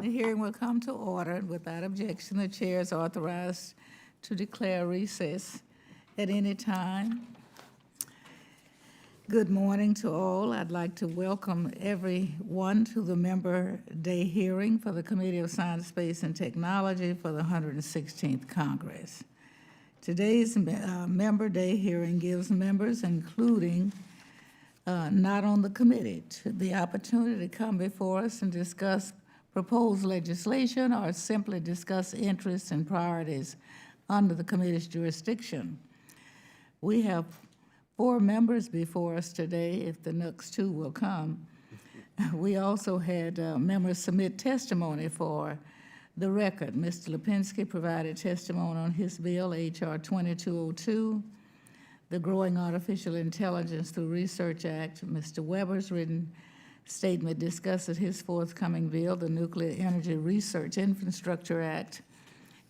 The hearing will come to order. Without objection, the chair is authorized to declare recess at any time. Good morning to all. I'd like to welcome everyone to the Member Day hearing for the Committee of Science, Space, and Technology for the 116th Congress. Today's Member Day hearing gives members, including not on the committee, the opportunity to come before us and discuss proposed legislation or simply discuss interests and priorities under the committee's jurisdiction. We have 4 members before us today, if the next 2 will come. We also had members submit testimony for the record. Mr. Lipinski provided testimony on his bill, H.R. 2202, the Growing Artificial Intelligence Through Research Act. Mr. Weber's written statement discusses his forthcoming bill, the Nuclear Energy Research Infrastructure Act.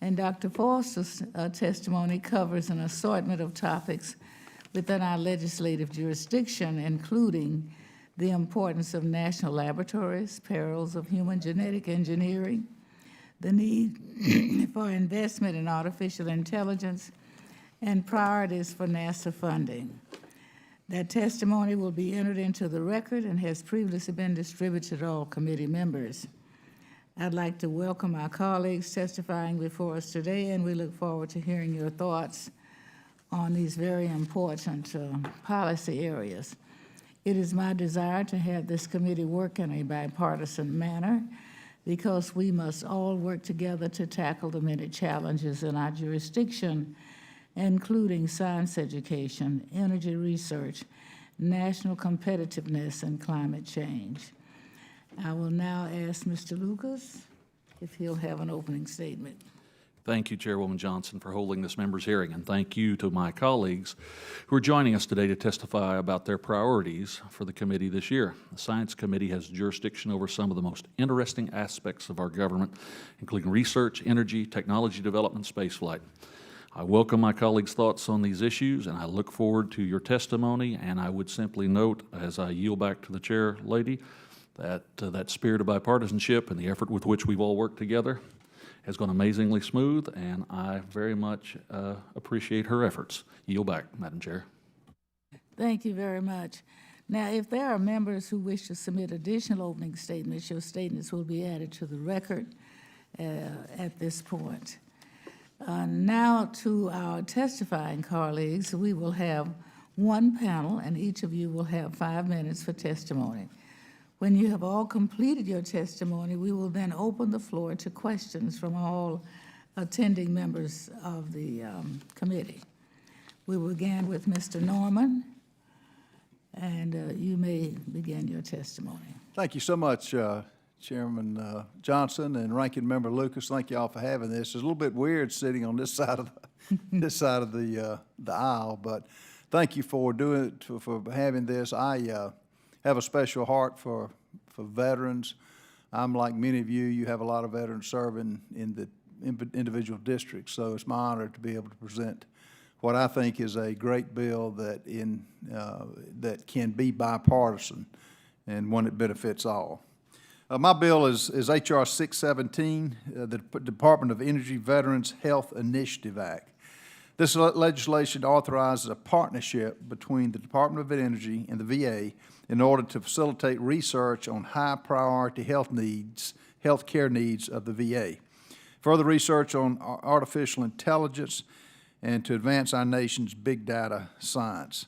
And Dr. Foster's testimony covers an assortment of topics within our legislative jurisdiction, including the importance of national laboratories, perils of human genetic engineering, the need for investment in artificial intelligence, and priorities for NASA funding. That testimony will be entered into the record and has previously been distributed to all committee members. I'd like to welcome our colleagues testifying before us today, and we look forward to hearing your thoughts on these very important policy areas. It is my desire to have this committee work in a bipartisan manner because we must all work together to tackle the many challenges in our jurisdiction, including science education, energy research, national competitiveness, and climate change. I will now ask Mr. Lucas if he'll have an opening statement. Thank you, Chairwoman Johnson, for holding this members' hearing, and thank you to my colleagues who are joining us today to testify about their priorities for the committee this year. The Science Committee has jurisdiction over some of the most interesting aspects of our government, including research, energy, technology development, spaceflight. I welcome my colleagues' thoughts on these issues, and I look forward to your testimony, and I would simply note, as I yield back to the chair lady, that that spirit of bipartisanship and the effort with which we've all worked together has gone amazingly smooth, and I very much appreciate her efforts. Yield back, Madam Chair. Thank you very much. Now, if there are members who wish to submit additional opening statements, your statements will be added to the record at this point. Now to our testifying colleagues, we will have one panel, and each of you will have 5 minutes for testimony. When you have all completed your testimony, we will then open the floor to questions from all attending members of the committee. We will begin with Mr. Norman, and you may begin your testimony. Thank you so much, Chairman Johnson and Ranking Member Lucas. Thank you all for having this. It's a little bit weird sitting on this side of the aisle, but thank you for having this. I have a special heart for veterans. I'm like many of you. You have a lot of veterans serving in the individual districts, so it's my honor to be able to present what I think is a great bill that can be bipartisan and one that benefits all. My bill is H.R. 617, the Department of Energy Veterans Health Initiative Act. This legislation authorizes a partnership between the Department of Energy and the VA in order to facilitate research on high-priority health care needs of the VA, further research on artificial intelligence, and to advance our nation's big data science.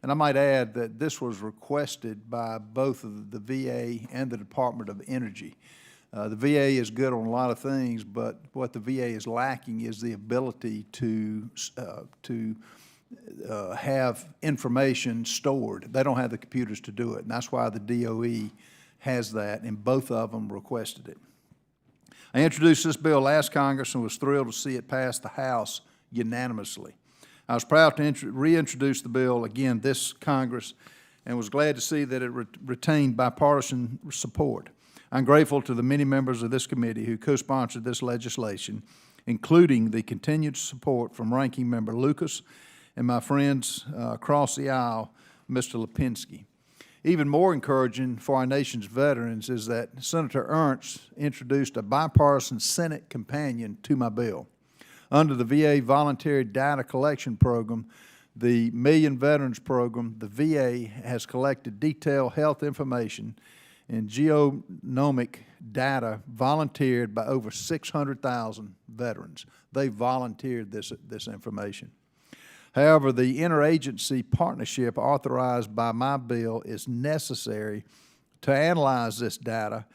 And I might add that this was requested by both the VA and the Department of Energy. The VA is good on a lot of things, but what the VA is lacking is the ability to have information stored. They don't have the computers to do it, and that's why the DOE has that, and both of them requested it. I introduced this bill last Congress and was thrilled to see it pass the House unanimously. I was proud to reintroduce the bill again this Congress and was glad to see that it retained bipartisan support. I'm grateful to the many members of this committee who co-sponsored this legislation, including the continued support from Ranking Member Lucas and my friends across the aisle, Mr. Lipinski. Even more encouraging for our nation's veterans is that Senator Ernst introduced a bipartisan Senate companion to my bill. Under the VA Voluntary Data Collection Program, the Million Veterans Program, the VA has collected detailed health information and genomic data volunteered by over 600,000 veterans. They volunteered this information. However, the interagency partnership authorized by my bill is necessary to analyze this data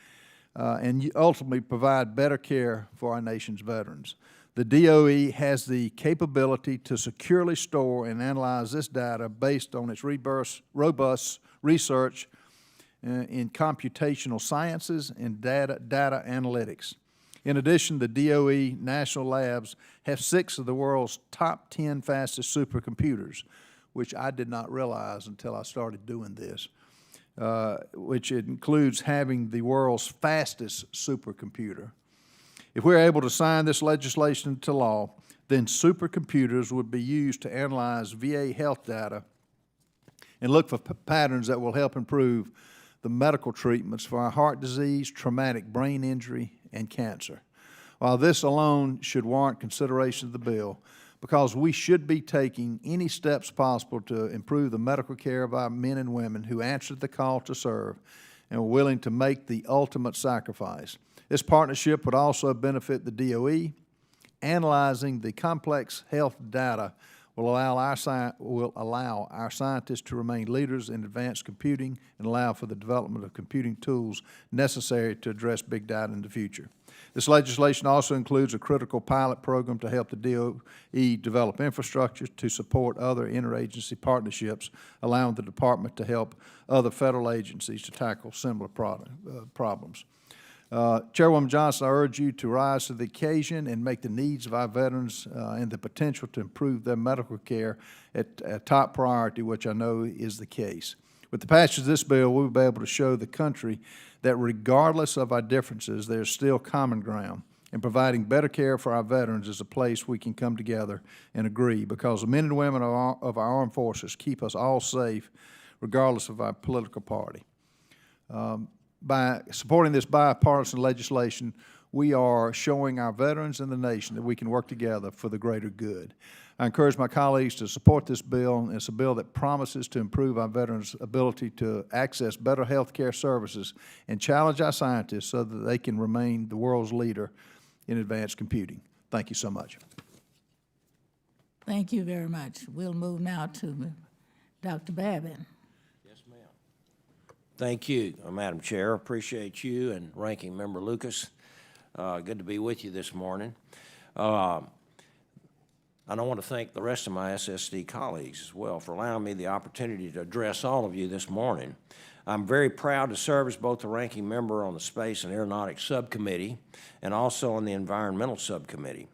and ultimately provide better care for our nation's veterans. The DOE has the capability to securely store and analyze this data based on its robust research in computational sciences and data analytics. In addition, the DOE national labs have 6 of the world's top 10 fastest supercomputers, which I did not realize until I started doing this, which includes having the world's fastest supercomputer. If we're able to sign this legislation into law, then supercomputers would be used to analyze VA health data and look for patterns that will help improve the medical treatments for our heart disease, traumatic brain injury, and cancer. While this alone should warrant consideration of the bill, because we should be taking any steps possible to improve the medical care of our men and women who answered the call to serve and were willing to make the ultimate sacrifice. This partnership would also benefit the DOE. Analyzing the complex health data will allow our scientists to remain leaders in advanced computing and allow for the development of computing tools necessary to address big data in the future. This legislation also includes a critical pilot program to help the DOE develop infrastructure to support other interagency partnerships, allowing the department to help other federal agencies to tackle similar problems. Chairwoman Johnson, I urge you to rise to the occasion and make the needs of our veterans and the potential to improve their medical care a top priority, which I know is the case. With the passage of this bill, we'll be able to show the country that regardless of our differences, there's still common ground, and providing better care for our veterans is a place we can come together and agree, because the men and women of our armed forces keep us all safe regardless of our political party. By supporting this bipartisan legislation, we are showing our veterans and the nation that we can work together for the greater good. I encourage my colleagues to support this bill. It's a bill that promises to improve our veterans' ability to access better health care services and challenge our scientists so that they can remain the world's leader in advanced computing. Thank you so much. Thank you very much. We'll move now to Dr. Babin. Thank you, Madam Chair. Appreciate you and Ranking Member Lucas. Good to be with you this morning. And I want to thank the rest of my SSD colleagues as well for allowing me the opportunity to address all of you this morning. I'm very proud to serve as both the Ranking Member on the Space and Aeronautics Subcommittee and also on the Environmental Subcommittee.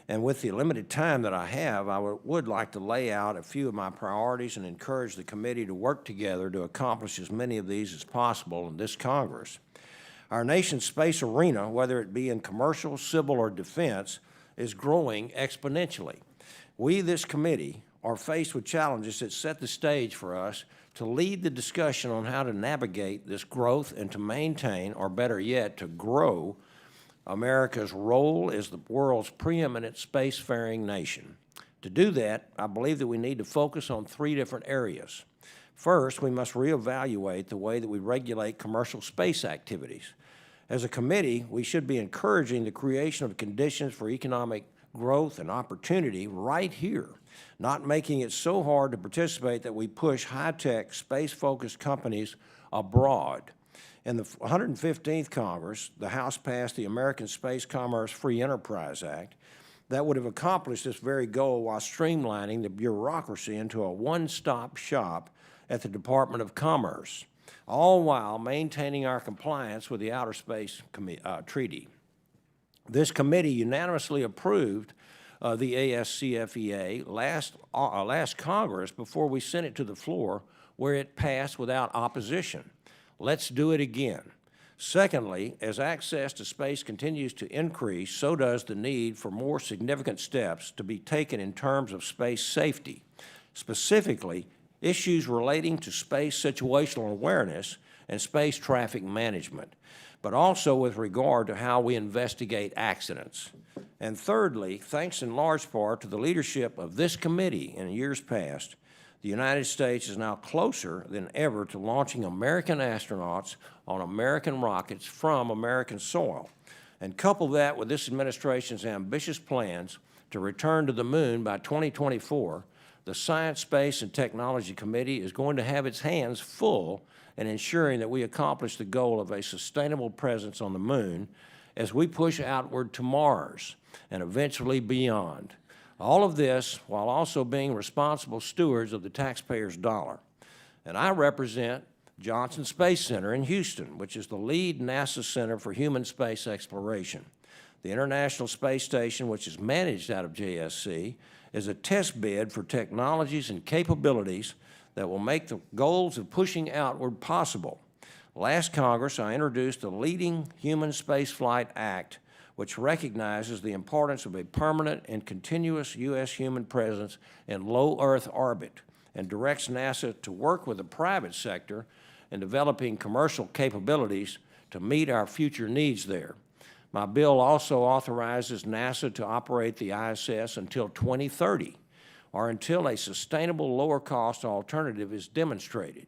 And with the limited time that I have, I would like to lay out a few of my priorities and encourage the committee to work together to accomplish as many of these as possible in this Congress. Our nation's space arena, whether it be in commercial, civil, or defense, is growing exponentially. We, this committee, are faced with challenges that set the stage for us to lead the discussion on how to navigate this growth and to maintain, or better yet, to grow America's role as the world's preeminent spacefaring nation. To do that, I believe that we need to focus on 3 different areas. First, we must reevaluate the way that we regulate commercial space activities. As a committee, we should be encouraging the creation of conditions for economic growth and opportunity right here, not making it so hard to participate that we push high-tech, space-focused companies abroad. In the 115th Congress, the House passed the American Space Commerce Free Enterprise Act that would have accomplished this very goal while streamlining the bureaucracy into a one-stop shop at the Department of Commerce, all while maintaining our compliance with the Outer Space Treaty. This committee unanimously approved the ASCFEA last Congress before we sent it to the floor, where it passed without opposition. Let's do it again. Secondly, as access to space continues to increase, so does the need for more significant steps to be taken in terms of space safety. Specifically, issues relating to space situational awareness and space traffic management, but also with regard to how we investigate accidents. And thirdly, thanks in large part to the leadership of this committee in years past, the United States is now closer than ever to launching American astronauts on American rockets from American soil. And couple that with this administration's ambitious plans to return to the moon by 2024, the Science, Space, and Technology Committee is going to have its hands full in ensuring that we accomplish the goal of a sustainable presence on the moon as we push outward to Mars and eventually beyond. All of this while also being responsible stewards of the taxpayer's dollar. And I represent Johnson Space Center in Houston, which is the lead NASA center for human space exploration. The International Space Station, which is managed out of JSC, is a test bed for technologies and capabilities that will make the goals of pushing outward possible. Last Congress, I introduced the Leading Human Spaceflight Act, which recognizes the importance of a permanent and continuous U.S. human presence in low Earth orbit and directs NASA to work with the private sector in developing commercial capabilities to meet our future needs there. My bill also authorizes NASA to operate the ISS until 2030, or until a sustainable lower-cost alternative is demonstrated.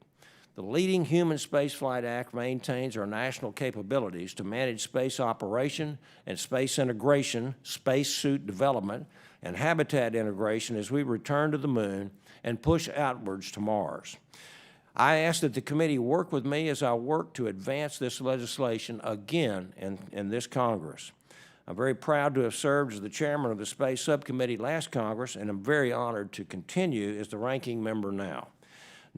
The Leading Human Spaceflight Act maintains our national capabilities to manage space operation and space integration, spacesuit development, and habitat integration as we return to the moon and push outwards to Mars. I ask that the committee work with me as I work to advance this legislation again in this Congress. I'm very proud to have served as the chairman of the Space Subcommittee last Congress, and I'm very honored to continue as the ranking member now.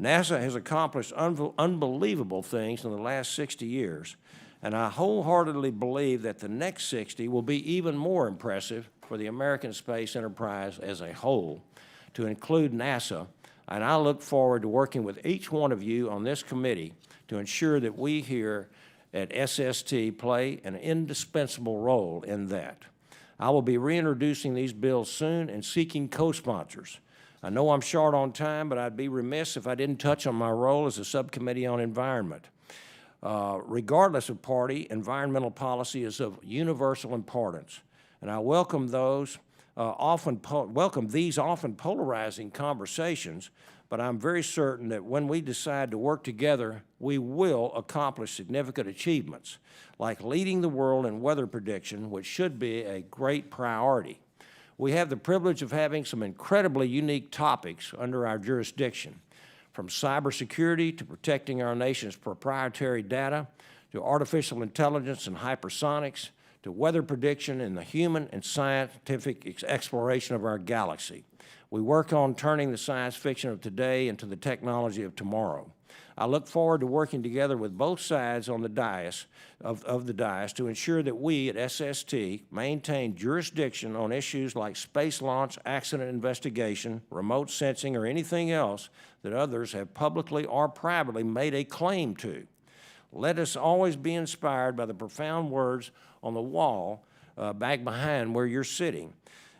NASA has accomplished unbelievable things in the last 60 years, and I wholeheartedly believe that the next 60 will be even more impressive for the American space enterprise as a whole, to include NASA, and I look forward to working with each one of you on this committee to ensure that we here at SST play an indispensable role in that. I will be reintroducing these bills soon and seeking co-sponsors. I know I'm short on time, but I'd be remiss if I didn't touch on my role as a subcommittee on environment. Regardless of party, environmental policy is of universal importance, and I welcome these often polarizing conversations, but I'm very certain that when we decide to work together, we will accomplish significant achievements, like leading the world in weather prediction, which should be a great priority. We have the privilege of having some incredibly unique topics under our jurisdiction, from cybersecurity to protecting our nation's proprietary data, to artificial intelligence and hypersonics, to weather prediction and the human and scientific exploration of our galaxy. We work on turning the science fiction of today into the technology of tomorrow. I look forward to working together with both sides on the dais of the dais to ensure that we at SST maintain jurisdiction on issues like space launch, accident investigation, remote sensing, or anything else that others have publicly or privately made a claim to. Let us always be inspired by the profound words on the wall back behind where you're sitting,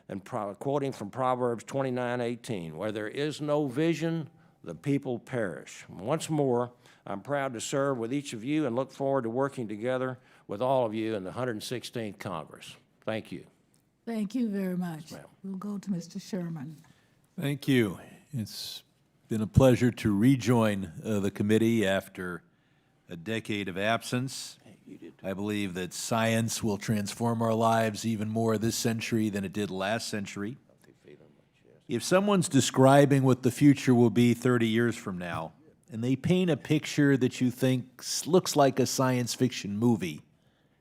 and quoting from Proverbs 29:18, where there is no vision, the people perish. Once more, I'm proud to serve with each of you and look forward to working together with all of you in the 116th Congress. Thank you. Thank you very much. Yes, ma'am. We'll go to Mr. Sherman. Thank you. It's been a pleasure to rejoin the committee after a decade of absence. I believe that science will transform our lives even more this century than it did last century. If someone's describing what the future will be 30 years from now, and they paint a picture that you think looks like a science fiction movie,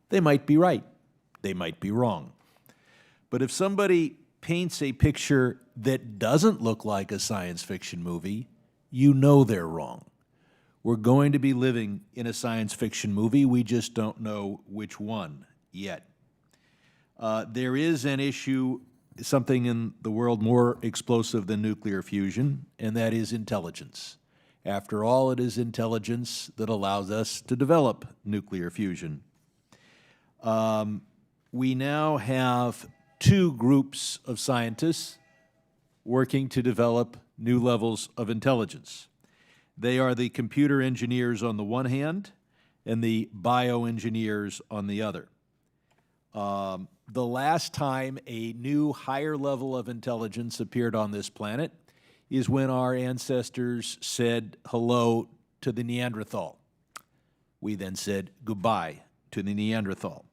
they might be right. They might be wrong. But if somebody paints a picture that doesn't look like a science fiction movie, you know they're wrong. We're going to be living in a science fiction movie. We just don't know which one yet. There is an issue, something in the world more explosive than nuclear fusion, and that is intelligence. After all, it is intelligence that allows us to develop nuclear fusion. We now have two groups of scientists working to develop new levels of intelligence. They are the computer engineers on the one hand and the bioengineers on the other. The last time a new higher level of intelligence appeared on this planet is when our ancestors said hello to the Neanderthal. We then said goodbye to the Neanderthal.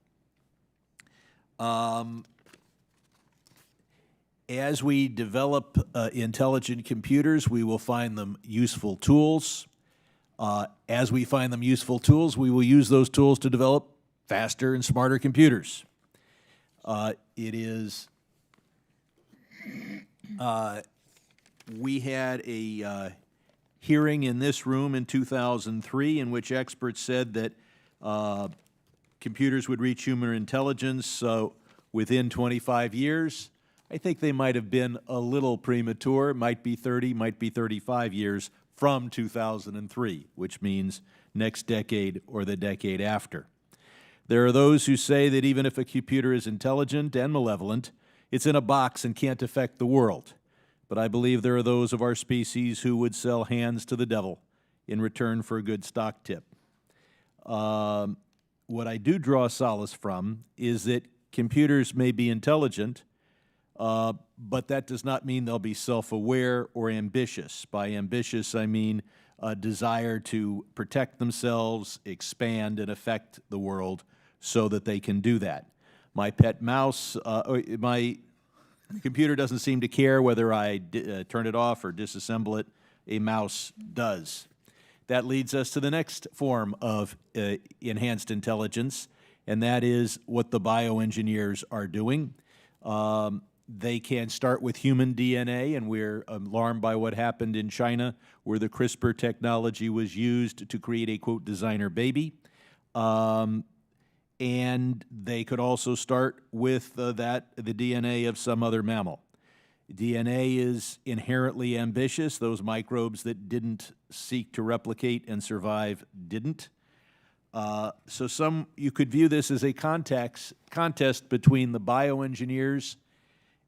As we develop intelligent computers, we will find them useful tools. As we find them useful tools, we will use those tools to develop faster and smarter computers. We had a hearing in this room in 2003 in which experts said that computers would reach human intelligence within 25 years. I think they might have been a little premature. It might be 30, might be 35 years from 2003, which means next decade or the decade after. There are those who say that even if a computer is intelligent and malevolent, it's in a box and can't affect the world. But I believe there are those of our species who would sell hands to the devil in return for a good stock tip. What I do draw solace from is that computers may be intelligent, but that does not mean they'll be self-aware or ambitious. By ambitious, I mean a desire to protect themselves, expand, and affect the world so that they can do that. My pet mouse, my computer doesn't seem to care whether I turn it off or disassemble it. A mouse does. That leads us to the next form of enhanced intelligence, and that is what the bioengineers are doing. They can start with human DNA, and we're alarmed by what happened in China, where the CRISPR technology was used to create a, quote, designer baby. And they could also start with the DNA of some other mammal. DNA is inherently ambitious. Those microbes that didn't seek to replicate and survive didn't. So you could view this as a contest between the bioengineers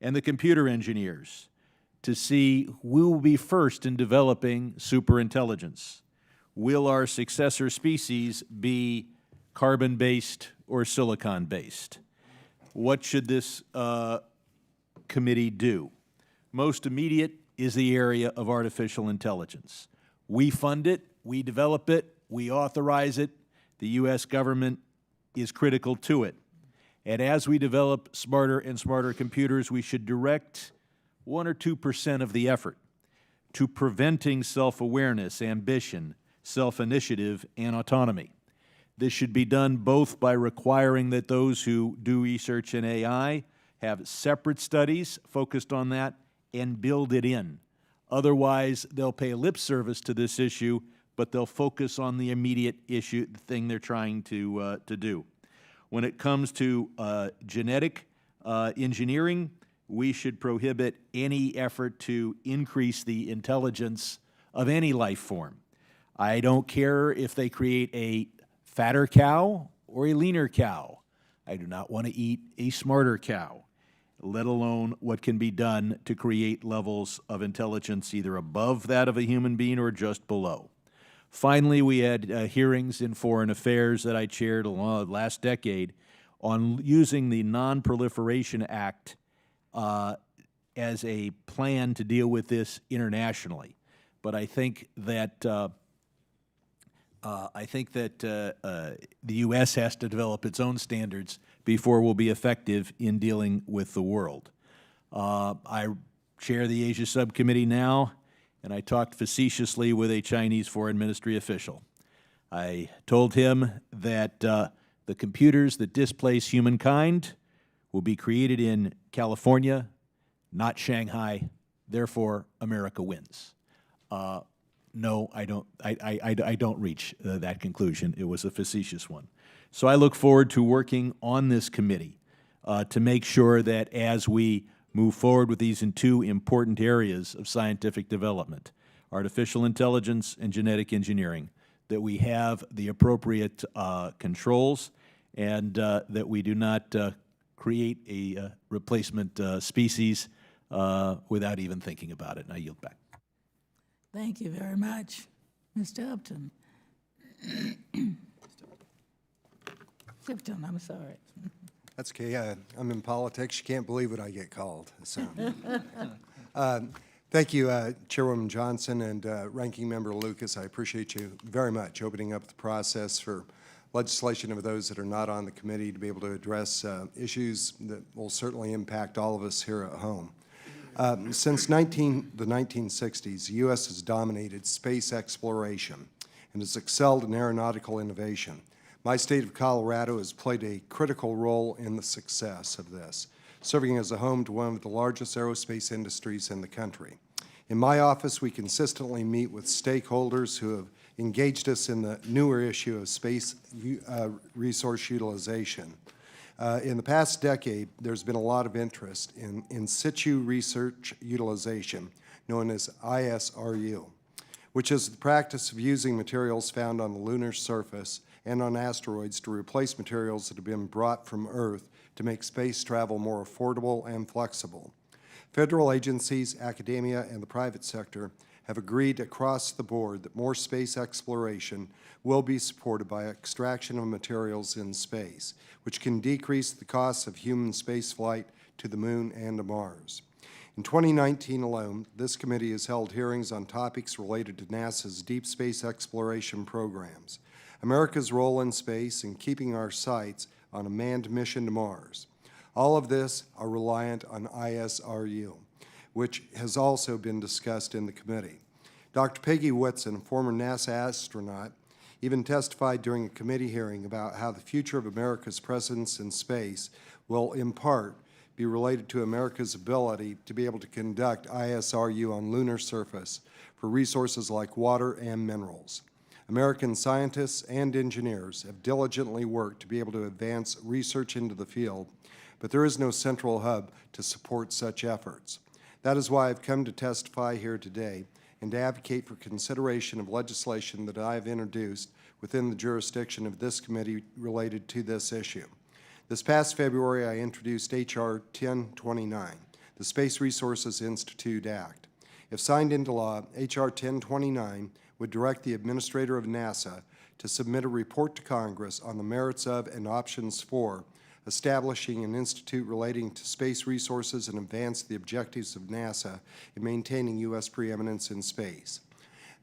and the computer engineers to see who will be first in developing superintelligence. Will our successor species be carbon-based or silicon-based? What should this committee do? Most immediate is the area of artificial intelligence. We fund it, we develop it, we authorize it. The U.S. government is critical to it. And as we develop smarter and smarter computers, we should direct 1 or 2% of the effort to preventing self-awareness, ambition, self-initiative, and autonomy. This should be done both by requiring that those who do research in AI have separate studies focused on that and build it in. Otherwise, they'll pay lip service to this issue, but they'll focus on the immediate issue, the thing they're trying to do. When it comes to genetic engineering, we should prohibit any effort to increase the intelligence of any life form. I don't care if they create a fatter cow or a leaner cow. I do not want to eat a smarter cow, let alone what can be done to create levels of intelligence either above that of a human being or just below. Finally, we had hearings in Foreign Affairs that I chaired last decade on using the Non-Proliferation Act as a plan to deal with this internationally. But I think that the U.S. has to develop its own standards before we'll be effective in dealing with the world. I chair the Asia Subcommittee now, and I talked facetiously with a Chinese foreign ministry official. I told him that the computers that displace humankind will be created in California, not Shanghai. Therefore, America wins. No, I don't reach that conclusion. It was a facetious one. So I look forward to working on this committee to make sure that as we move forward with these in two important areas of scientific development, artificial intelligence and genetic engineering, that we have the appropriate controls and that we do not create a replacement species without even thinking about it. And I yield back. Thank you very much. Mr. Upton. Tipton, I'm sorry. That's okay. I'm in politics. You can't believe what I get called. So, thank you, Chairwoman Johnson and Ranking Member Lucas. I appreciate you very much opening up the process for legislation of those that are not on the committee to be able to address issues that will certainly impact all of us here at home. Since the 1960s, the U.S. has dominated space exploration and has excelled in aeronautical innovation. My state of Colorado has played a critical role in the success of this, serving as a home to one of the largest aerospace industries in the country. In my office, we consistently meet with stakeholders who have engaged us in the newer issue of space resource utilization. In the past decade, there's been a lot of interest in situ research utilization, known as ISRU, which is the practice of using materials found on the lunar surface and on asteroids to replace materials that have been brought from Earth to make space travel more affordable and flexible. Federal agencies, academia, and the private sector have agreed across the board that more space exploration will be supported by extraction of materials in space, which can decrease the costs of human spaceflight to the Moon and to Mars. In 2019 alone, this committee has held hearings on topics related to NASA's deep space exploration programs, America's role in space, and keeping our sights on a manned mission to Mars. All of this are reliant on ISRU, which has also been discussed in the committee. Dr. Peggy Whitson, a former NASA astronaut, even testified during a committee hearing about how the future of America's presence in space will, in part, be related to America's ability to be able to conduct ISRU on lunar surface for resources like water and minerals. American scientists and engineers have diligently worked to be able to advance research into the field, but there is no central hub to support such efforts. That is why I've come to testify here today and to advocate for consideration of legislation that I have introduced within the jurisdiction of this committee related to this issue. This past February, I introduced H.R. 1029, the Space Resources Institute Act. If signed into law, H.R. 1029 would direct the administrator of NASA to submit a report to Congress on the merits of and options for establishing an institute relating to space resources and advance the objectives of NASA in maintaining U.S. preeminence in space.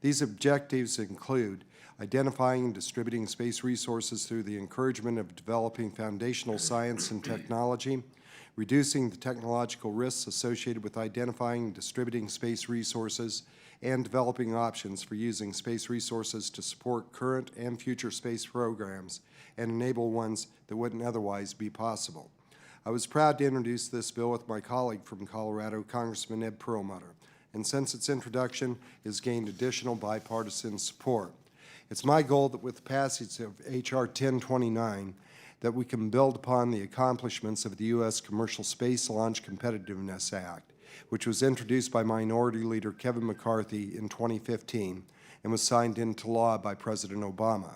These objectives include identifying and distributing space resources through the encouragement of developing foundational science and technology, reducing the technological risks associated with identifying and distributing space resources, and developing options for using space resources to support current and future space programs and enable ones that wouldn't otherwise be possible. I was proud to introduce this bill with my colleague from Colorado, Congressman Ed Perlmutter, and since its introduction, it has gained additional bipartisan support. It's my goal that with the passage of H.R. 1029, that we can build upon the accomplishments of the U.S. Commercial Space Launch Competitiveness Act, which was introduced by Minority Leader Kevin McCarthy in 2015 and was signed into law by President Obama.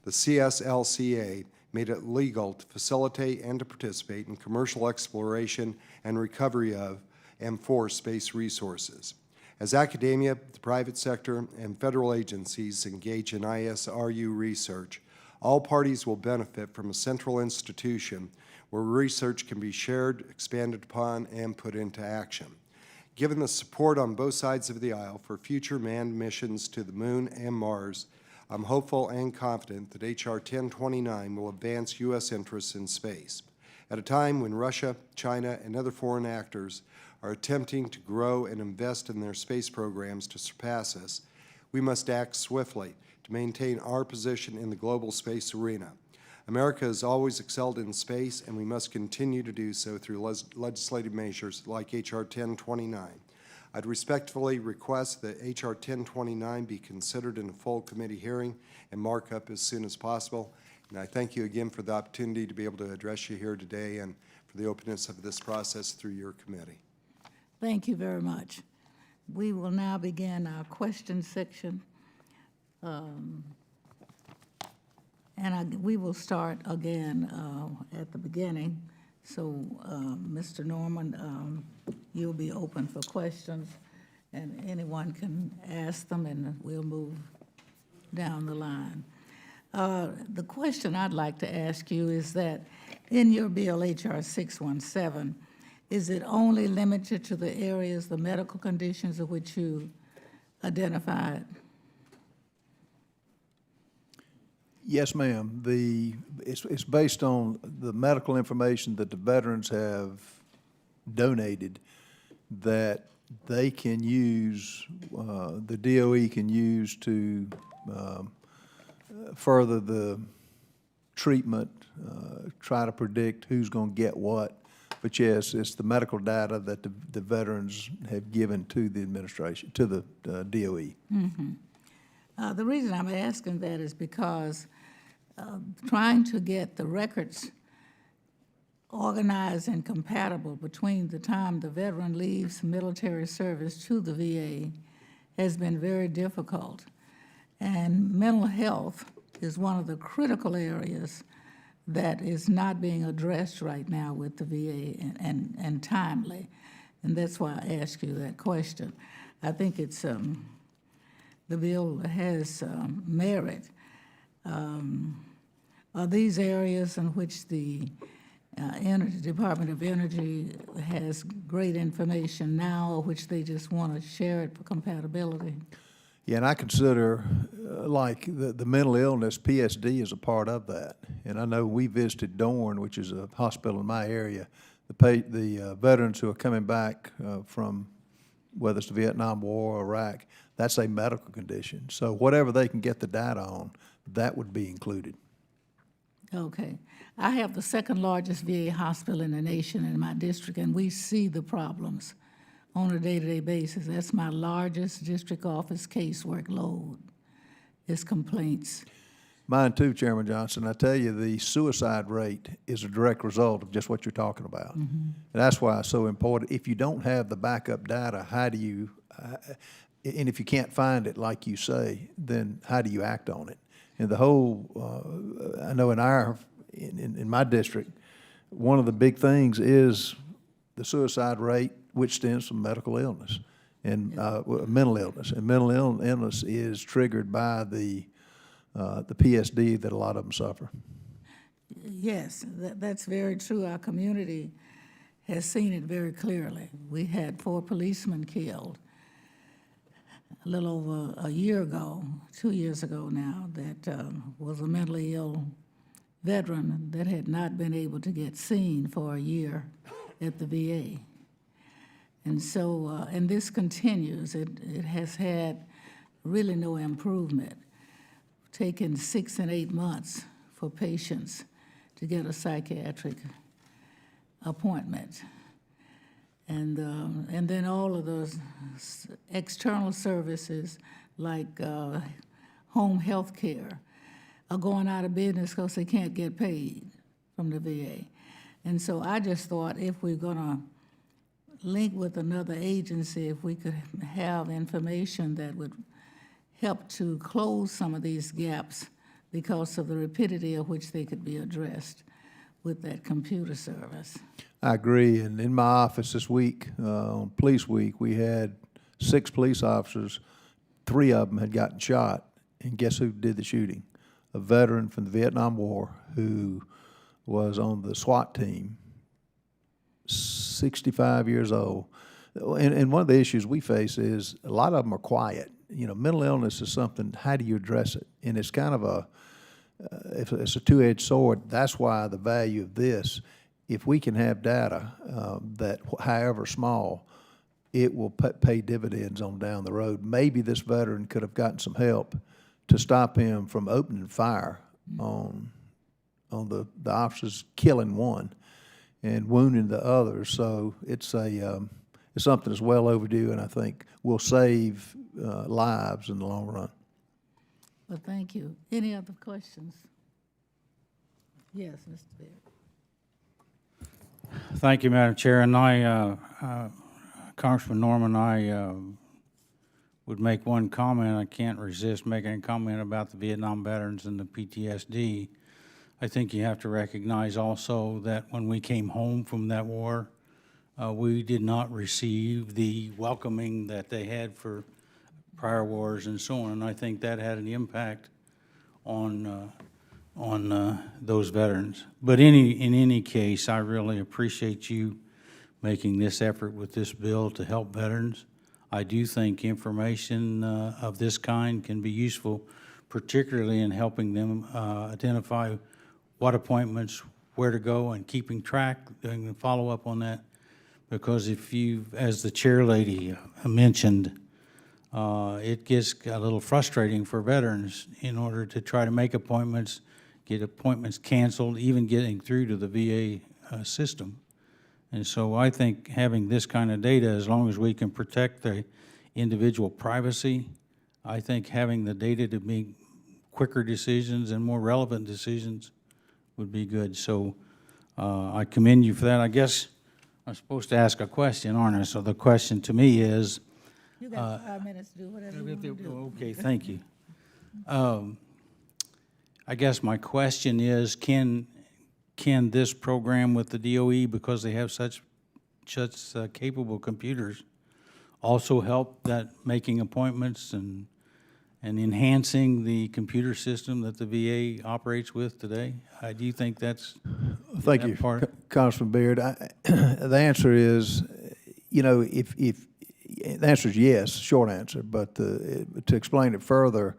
The CSLCA made it legal to facilitate and to participate in commercial exploration and recovery of and for space resources. As academia, the private sector, and federal agencies engage in ISRU research, all parties will benefit from a central institution where research can be shared, expanded upon, and put into action. Given the support on both sides of the aisle for future manned missions to the Moon and Mars, I'm hopeful and confident that H.R. 1029 will advance U.S. interests in space. At a time when Russia, China, and other foreign actors are attempting to grow and invest in their space programs to surpass us, we must act swiftly to maintain our position in the global space arena. America has always excelled in space, and we must continue to do so through legislative measures like H.R. 1029. I'd respectfully request that H.R. 1029 be considered in a full committee hearing and markup as soon as possible. And I thank you again for the opportunity to be able to address you here today and for the openness of this process through your committee. Thank you very much. We will now begin our question section. We will start again at the beginning. So, Mr. Norman, you'll be open for questions. and anyone can ask them, and we'll move down the line. The question I'd like to ask you is that in your bill, HR 617, is it only limited to the areas, the medical conditions of which you identified? Yes, ma'am. It's based on the medical information that the veterans have donated that they can use, the DOE can use to further the treatment, try to predict who's going to get what. But yes, it's the medical data that the veterans have given to the administration, to the DOE. The reason I'm asking that is because trying to get the records organized and compatible between the time the veteran leaves military service to the VA has been very difficult. And mental health is one of the critical areas that is not being addressed right now with the VA and timely. And that's why I ask you that question. I think it's, the bill has merit. Are these areas in which the Department of Energy has great information now, or which they just want to share it for compatibility? Yeah, and I consider, like, the mental illness, PSD is a part of that. And I know we visited Dorn, which is a hospital in my area. The veterans who are coming back from, whether it's the Vietnam War or Iraq, that's a medical condition. So whatever they can get the data on, that would be included. Okay. I have the second largest VA hospital in the nation in my district, and we see the problems on a day-to-day basis. That's my largest district office casework load, is complaints. Mine too, Chairman Johnson. I tell you, the suicide rate is a direct result of just what you're talking about. And that's why it's so important. If you don't have the backup data, how do you, and if you can't find it like you say, then how do you act on it? And the whole, I know in my district, one of the big things is the suicide rate, which stems from medical illness and mental illness. And mental illness is triggered by the PSD that a lot of them suffer. Yes, that's very true. Our community has seen it very clearly. We had 4 policemen killed a little over a year ago, 2 years ago now, that was a mentally ill veteran that had not been able to get seen for a year at the VA. And so, and this continues. It has had really no improvement. Taken 6 and 8 months for patients to get a psychiatric appointment. And then all of those external services like home health care are going out of business because they can't get paid from the VA. And so I just thought if we're going to link with another agency, if we could have information that would help to close some of these gaps because of the rapidity of which they could be addressed with that computer service. I agree. And in my office this week, on Police Week, we had 6 police officers. 3 of them had gotten shot. And guess who did the shooting? A veteran from the Vietnam War who was on the SWAT team, 65 years old. And one of the issues we face is a lot of them are quiet. You know, mental illness is something, how do you address it? And it's kind of it's a two-edged sword. That's why the value of this, if we can have data that, however small, it will pay dividends on down the road. Maybe this veteran could have gotten some help to stop him from opening fire on the officers, killing one and wounding the other. So it's something that's well overdue, and I think will save lives in the long run. Well, thank you. Any other questions? Yes, Mr. Baird. Thank you, Madam Chair. And Congressman Norman, I would make one comment. I can't resist making a comment about the Vietnam veterans and the PTSD. I think you have to recognize also that when we came home from that war, we did not receive the welcoming that they had for prior wars and so on. And I think that had an impact on those veterans. But in any case, I really appreciate you making this effort with this bill to help veterans. I do think information of this kind can be useful, particularly in helping them identify what appointments, where to go, and keeping track, doing the follow-up on that. Because if you, as the chair lady mentioned, it gets a little frustrating for veterans in order to try to make appointments, get appointments canceled, even getting through to the VA system. And so I think having this kind of data, as long as we can protect the individual privacy, I think having the data to make quicker decisions and more relevant decisions would be good. So I commend you for that. I guess I'm supposed to ask a question, aren't I? So the question to me is, You got 5 minutes to do whatever you want to do. okay, thank you. I guess my question is, can this program with the DOE, because they have such capable computers, also help that making appointments and enhancing the computer system that the VA operates with today? Do you think that's Thank that you, part? Congressman Beard. The answer is, if the answer is yes, short answer. But to explain it further,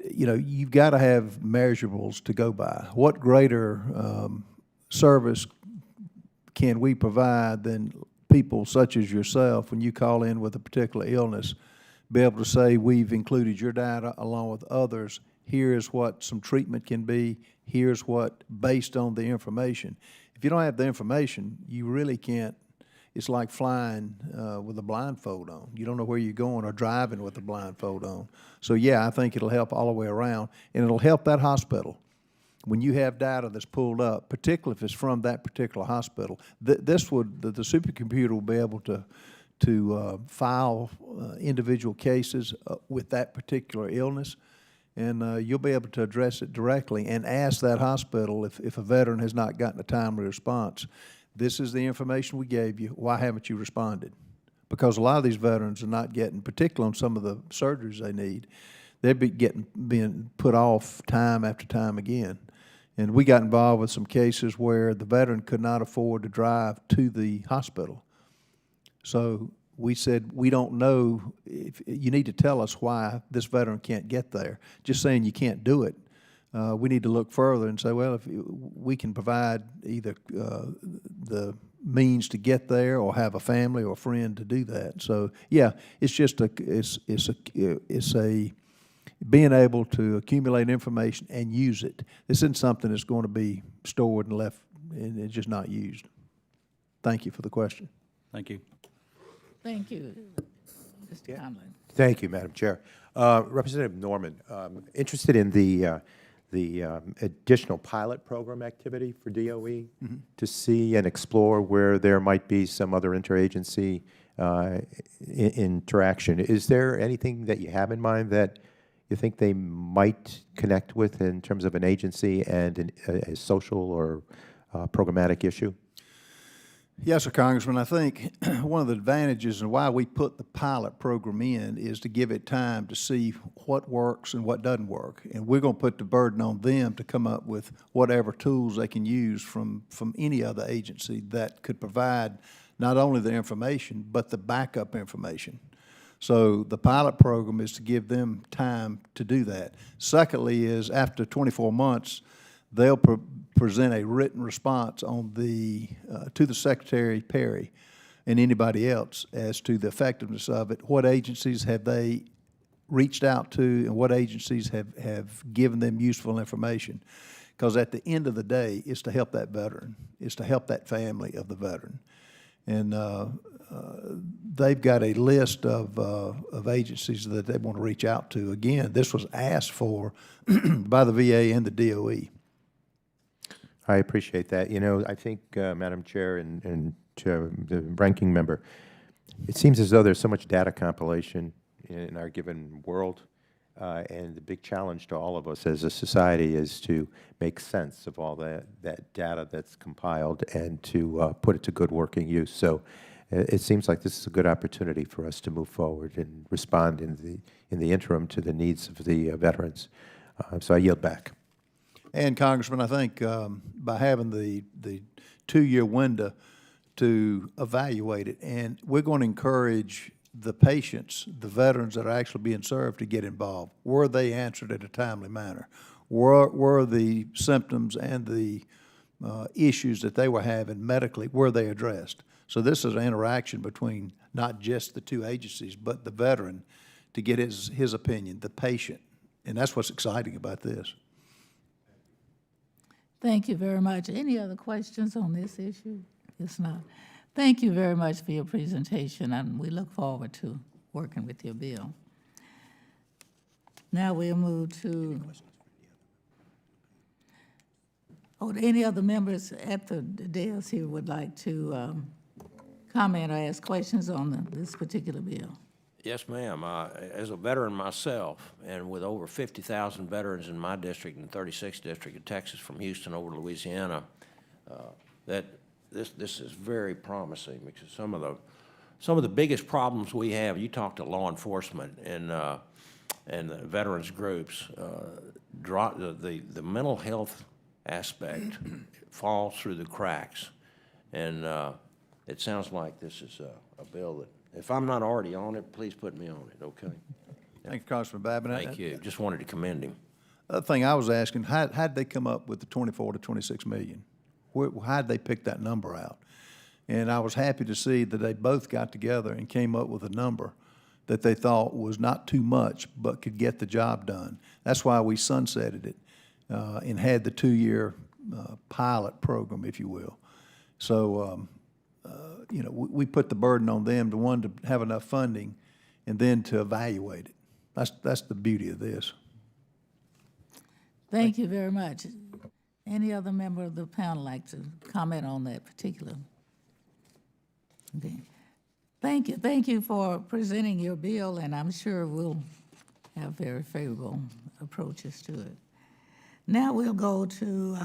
you've got to have measurables to go by. What greater service can we provide than people such as yourself, when you call in with a particular illness, be able to say, we've included your data along with others. Here is what some treatment can be. Here's what, based on the information. If you don't have the information, you really can't. It's like flying with a blindfold on. You don't know where you're going, or driving with a blindfold on. So yeah, I think it'll help all the way around, and it'll help that hospital. When you have data that's pulled up, particularly if it's from that particular hospital, the supercomputer will be able to file individual cases with that particular illness, and you'll be able to address it directly and ask that hospital if a veteran has not gotten a timely response. This is the information we gave you. Why haven't you responded? Because a lot of these veterans are not getting, particularly on some of the surgeries they need, they're being put off time after time again. And we got involved with some cases where the veteran could not afford to drive to the hospital. So we said, we don't know, if you need to tell us why this veteran can't get there. Just saying you can't do it. We need to look further and say, well, if we can provide either the means to get there, or have a family or a friend to do that. So yeah, it's just it's a being able to accumulate information and use it. This isn't something that's going to be stored and left and it's just not used. Thank you for the question. Thank you. Thank you. Mr. Conlon. Thank you, Madam Chair. Representative Norman, interested in the additional pilot program activity for DOE to see and explore where there might be some other interagency interaction. Is there anything that you have in mind that you think they might connect with in terms of an agency and a social or programmatic issue? Yes, sir, Congressman. I think one of the advantages and why we put the pilot program in is to give it time to see what works and what doesn't work. And we're going to put the burden on them to come up with whatever tools they can use from any other agency that could provide not only the information, but the backup information. So the pilot program is to give them time to do that. Secondly is, after 24 months, they'll present a written response on to the Secretary Perry and anybody else as to the effectiveness of it. What agencies have they reached out to, and what agencies have given them useful information? Because at the end of the day, it's to help that veteran. It's to help that family of the veteran. And they've got a list of agencies that they want to reach out to. Again, this was asked for by the VA and the DOE. I appreciate that. I think, Madam Chair and the ranking member, it seems as though there's so much data compilation in our given world, and the big challenge to all of us as a society is to make sense of all that data that's compiled and to put it to good working use. So it seems like this is a good opportunity for us to move forward and respond in the interim to the needs of the veterans. So I yield back. And Congressman, I think by having the 2-year window to evaluate it, and we're going to encourage the patients, the veterans that are actually being served, to get involved. Were they answered in a timely manner? Were the symptoms and the issues that they were having medically, were they addressed? So this is an interaction between not just the two agencies, but the veteran to get his opinion, the patient. And that's what's exciting about this. Thank you very much. Any other questions on this issue? If not, thank you very much for your presentation, and we look forward to working with your bill. Now we'll move to, any other members at the dais here would like to comment or ask questions on this particular bill? Yes, ma'am. As a veteran myself, and with over 50,000 veterans in my district and 36th district of Texas, from Houston over to Louisiana, that this is very promising, because some of the biggest problems we have, you talk to law enforcement and the veterans groups, the mental health aspect falls through the cracks, and it sounds like this is a bill that, if I'm not already on it, please put me on it, okay? Thank you, Congressman Babin. Thank you. Just wanted to commend him. The other thing I was asking, how'd they come up with the 24 to 26 million? How'd they pick that number out? And I was happy to see that they both got together and came up with a number that they thought was not too much, but could get the job done. That's why we sunsetted it and had the 2-year pilot program, if you will. So, we put the burden on them, to have enough funding, and then to evaluate it. That's the beauty of this. Thank you very much. Any other member of the panel like to comment on that particular? Okay. Thank you for presenting your bill, and I'm sure we'll have very favorable approaches to it. Now we'll go to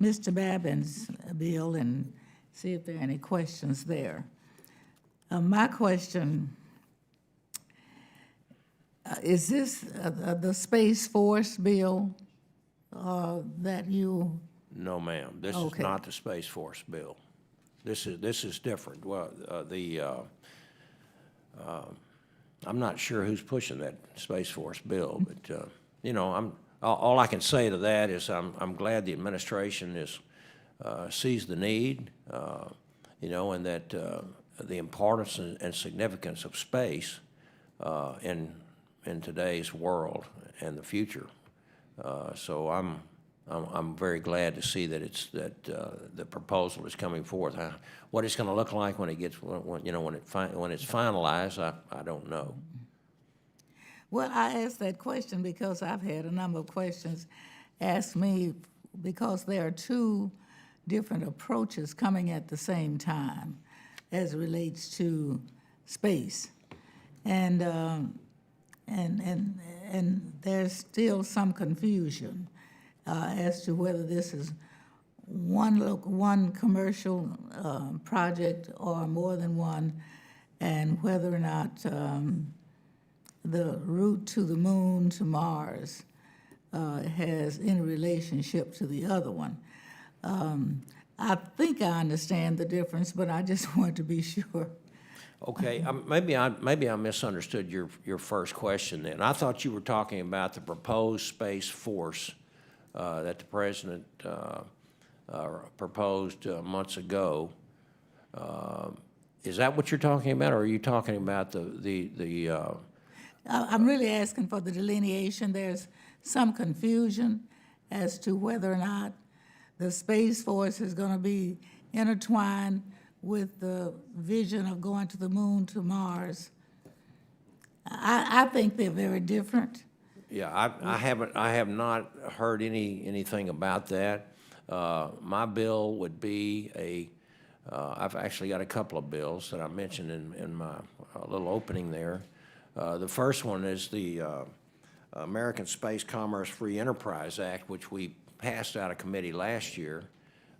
Mr. Babin's bill and see if there are any questions there. My question, is this the Space Force bill that you? No, ma'am. This is not the Space Force bill. This is different. Well, I'm not sure who's pushing that Space Force bill, but all I can say to that is I'm glad the administration sees the need, and that the importance and significance of space in today's world and the future. So I'm very glad to see that the proposal is coming forth. What it's going to look like when it's finalized, I don't know. Well, I asked that question because I've had a number of questions asked me, because there are two different approaches coming at the same time as it relates to space, and there's still some confusion as to whether this is one commercial project or more than one, and whether or not the route to the moon, to Mars, has any relationship to the other one. I think I understand the difference, but I just want to be sure. Okay, maybe I misunderstood your first question then. I thought you were talking about the proposed Space Force that the President proposed months ago. Is that what you're talking about, or are you talking about the I'm really asking for the delineation. There's some confusion as to whether or not the Space Force is going to be intertwined with the vision of going to the moon, to Mars. I think they're very different. Yeah, I have not heard anything about that. My bill would be I've actually got a couple of bills that I mentioned in my little opening there. The first one is the American Space Commerce Free Enterprise Act, which we passed out of committee last year.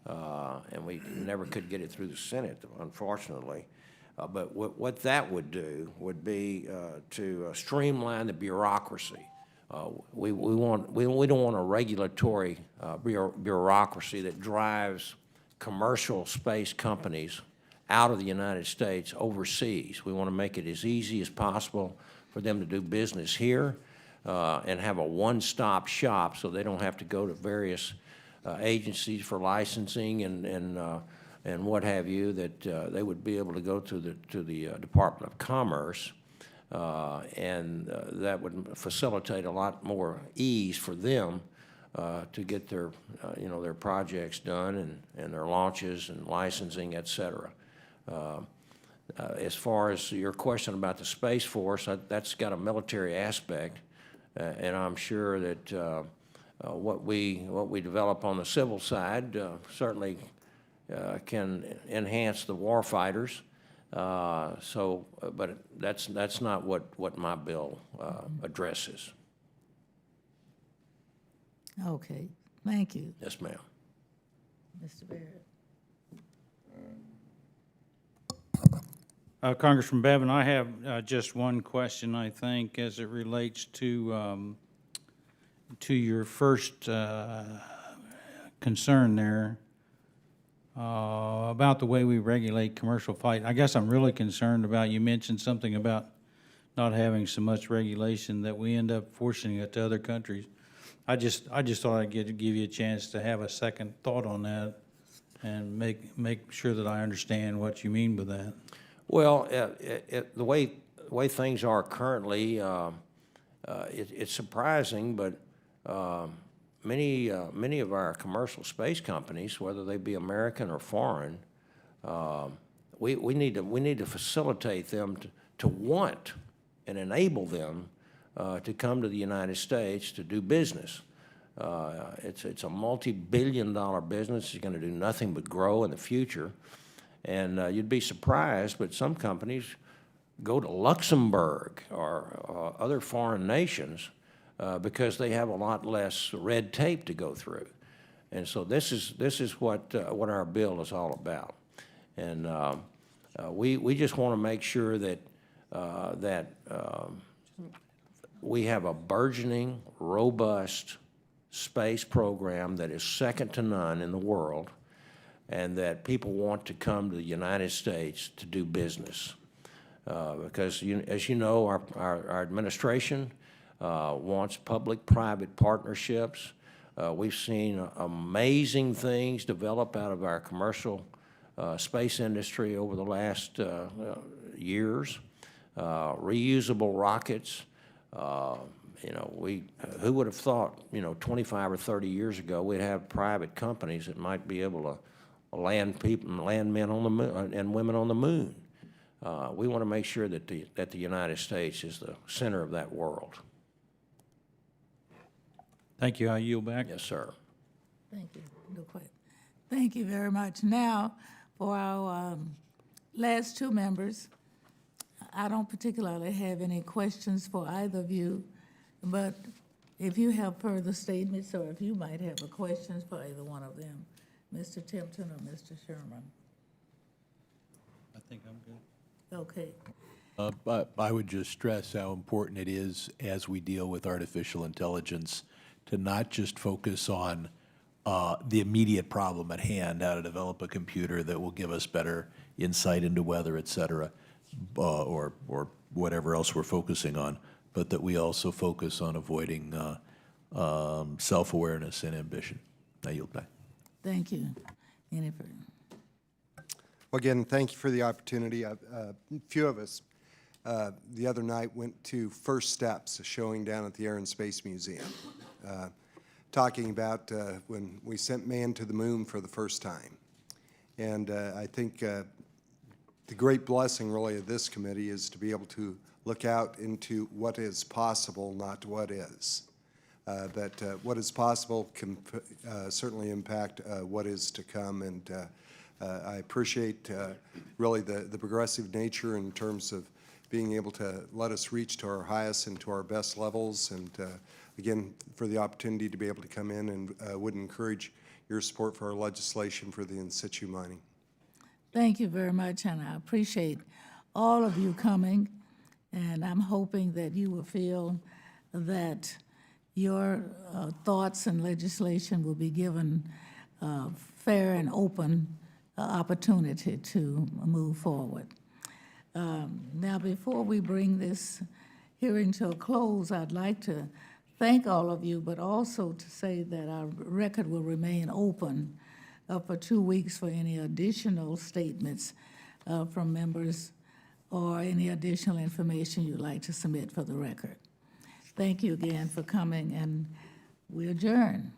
and we never could get it through the Senate, unfortunately. But what that would do would be to streamline the bureaucracy. We don't want a regulatory bureaucracy that drives commercial space companies out of the United States overseas. We want to make it as easy as possible for them to do business here and have a one-stop shop so they don't have to go to various agencies for licensing and what have you, that they would be able to go to the Department of Commerce, and that would facilitate a lot more ease for them to get their their projects done and their launches and licensing, et cetera. As far as your question about the Space Force, that's got a military aspect, and I'm sure that what we develop on the civil side certainly can enhance the war fighters. But that's not what my bill addresses. Okay, thank you, Yes, ma'am. Mr. Barrett. Congressman Babin, I have just one question, I think, as it relates to your first concern there about the way we regulate commercial flight. I guess I'm really concerned about, you mentioned something about not having so much regulation that we end up forcing it to other countries. I just thought I'd give you a chance to have a second thought on that and make sure that I understand what you mean by that. Well, the way things are currently, it's surprising, but many of our commercial space companies, whether they be American or foreign, we need to facilitate them to want and enable them to come to the United States to do business. It's a multi-billion-dollar business. It's going to do nothing but grow in the future. And you'd be surprised, but some companies go to Luxembourg or other foreign nations because they have a lot less red tape to go through. And so this is what our bill is all about. And we just want to make sure that we have a burgeoning, robust space program that is second to none in the world, and that people want to come to the United States to do business. Because, as you know, our administration wants public-private partnerships. We've seen amazing things develop out of our commercial space industry over the last years. Reusable rockets. Who would have thought, 25 or 30 years ago, we'd have private companies that might be able to land men on the moon and women on the moon. We want to make sure that the United States is the center of that world. Thank you. I yield back. Yes, sir. Thank you. No question. Thank you very much. Now, for our last two members, I don't particularly have any questions for either of you, but if you have further statements or if you might have a question for either one of them, Mr. Tipton or Mr. Sherman. I think I'm good. Okay. But I would just stress how important it is as we deal with artificial intelligence to not just focus on the immediate problem at hand, how to develop a computer that will give us better insight into weather, et cetera, or whatever else we're focusing on, but that we also focus on avoiding self-awareness and ambition. I yield back. Thank you. Any further? Well, again, thank you for the opportunity. A few of us the other night went to First Steps, a showing down at the Air and Space Museum, talking about when we sent man to the moon for the first time. And I think the great blessing really of this committee is to be able to look out into what is possible, not what is. But what is possible can certainly impact what is to come, and I appreciate really the progressive nature in terms of being able to let us reach to our highest and to our best levels, and again, for the opportunity to be able to come in, and would encourage your support for our legislation for the in situ mining. Thank you very much, and I appreciate all of you coming, and I'm hoping that you will feel that your thoughts and legislation will be given fair and open opportunity to move forward. Now, before we bring this hearing to a close, I'd like to thank all of you, but also to say that our record will remain open for 2 weeks for any additional statements from members or any additional information you'd like to submit for the record. Thank you again for coming, and we adjourn.